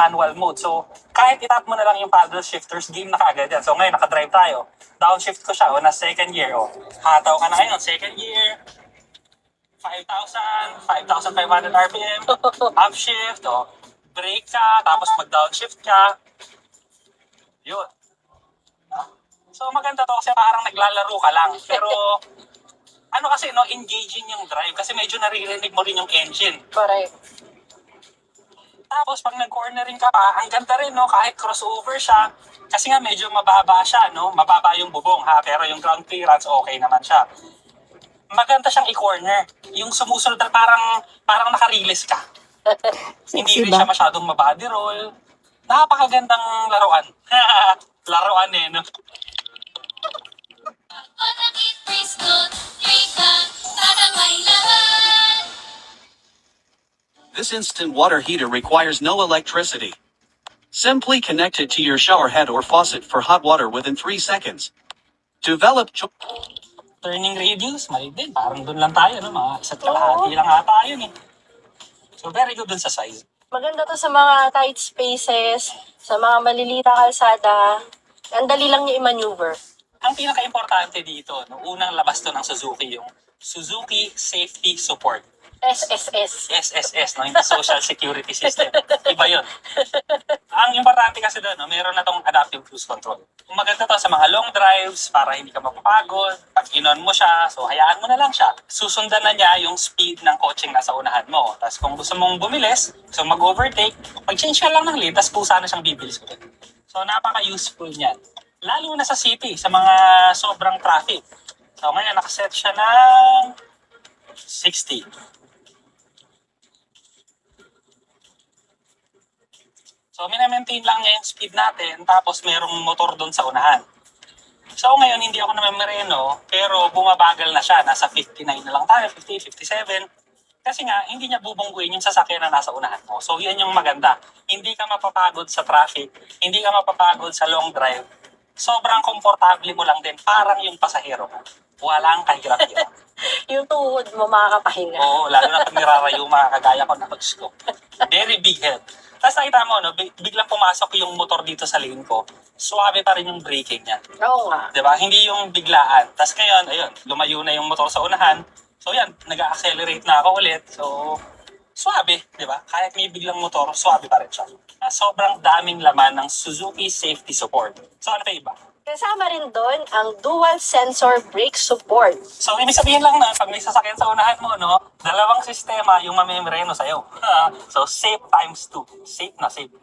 manual mode. So, kahit itap mo na lang yung paddle shifters, game na kagad yan. So, ngayon, nakadrive tayo. Downshift ko siya, na second gear. Hataw ka na ngayon, second gear. 5,000, 5,500 RPM. Upshift, brake ka, tapos mag-downshift ka. Yun. So, maganda to kasi parang naglalaro ka lang. Pero, kasi, engaging yung drive. Kasi medyo naririnig mo rin yung engine. Correct. Tapos, pag nag-cornering ka pa, ang ganda rin, kahit crossover siya. Kasi nga, medyo mababa siya, Mababa yung bubong, ha? Pero yung ground clearance, okay naman siya. Maganda siyang i-corner. Yung sumusunod na parang naka-release ka. Hindi rin siya masyadong mabody roll. Napakagandang laruan. Laruan no? This instant water heater requires no electricity. Simply connect it to your shower head or faucet for hot water within 3 seconds. Develop Turning radius, mali din. Parang doon lang tayo, Mga isa't kalahati lang ata yun, So, very good dun sa size. Maganda to sa mga tight spaces, sa mga malilita kalsada. Ang dali lang niya i-maneuver. Ang pinaka-importante dito, unang labas to ng Suzuki, yung Suzuki Safety Support. SSS. SSS, Hindi Social Security System. Iba yun. Ang importante kasi doon, meron na tong adaptive cruise control. Maganda to sa mga long drives para hindi ka mapapagod. Pag inon mo siya, so hayaan mo na lang siya. Susundan na niya yung speed ng coaching nasa unahan mo. Tapos kung gusto mong bumilis, so mag-overtake, mag-change ka lang ng lane, tapos pusa na siyang bibilis ulit. So napaka-useful niyan. Lalo na sa city, sa mga sobrang traffic. So ngayon, nakaset siya ng 60. So, minamaintain lang niya yung speed natin, tapos merong motor doon sa unahan. So, ngayon, hindi ako namamereno, pero bumabagal na siya. Nasa 59 na lang tayo, 50, 57. Kasi nga, hindi niya bubungguin yung sasakyan na nasa unahan mo. So, yan yung maganda. Hindi ka mapapagod sa traffic, hindi ka mapapagod sa long drive. Sobrang komportable mo lang din, parang yung pasahero mo. Walang kahirap-hirap. Yung tuhod mo makakapahinga. Oo, lalo na pag nirarayo, makakagaya ko na pag-scoop. Very big help. Tapos nakita mo, biglang pumasok yung motor dito sa lane ko. Suwabe pa rin yung braking niya. Oo nga. Diba? Hindi yung biglaan. Tapos ngayon, ayun, lumayo na yung motor sa unahan. So yan, nag-accelerate na ako ulit. So, suwabe, diba? Kahit may biglang motor, suwabe pa rin siya. Sobrang daming laman ng Suzuki Safety Support. So ano pa iba? Kasama rin doon ang dual sensor brake support. So, ibig sabihin lang na, pag may sasakyan sa unahan mo, dalawang sistema yung mamemreno sa'yo. So, safe times 2. Safe na safe.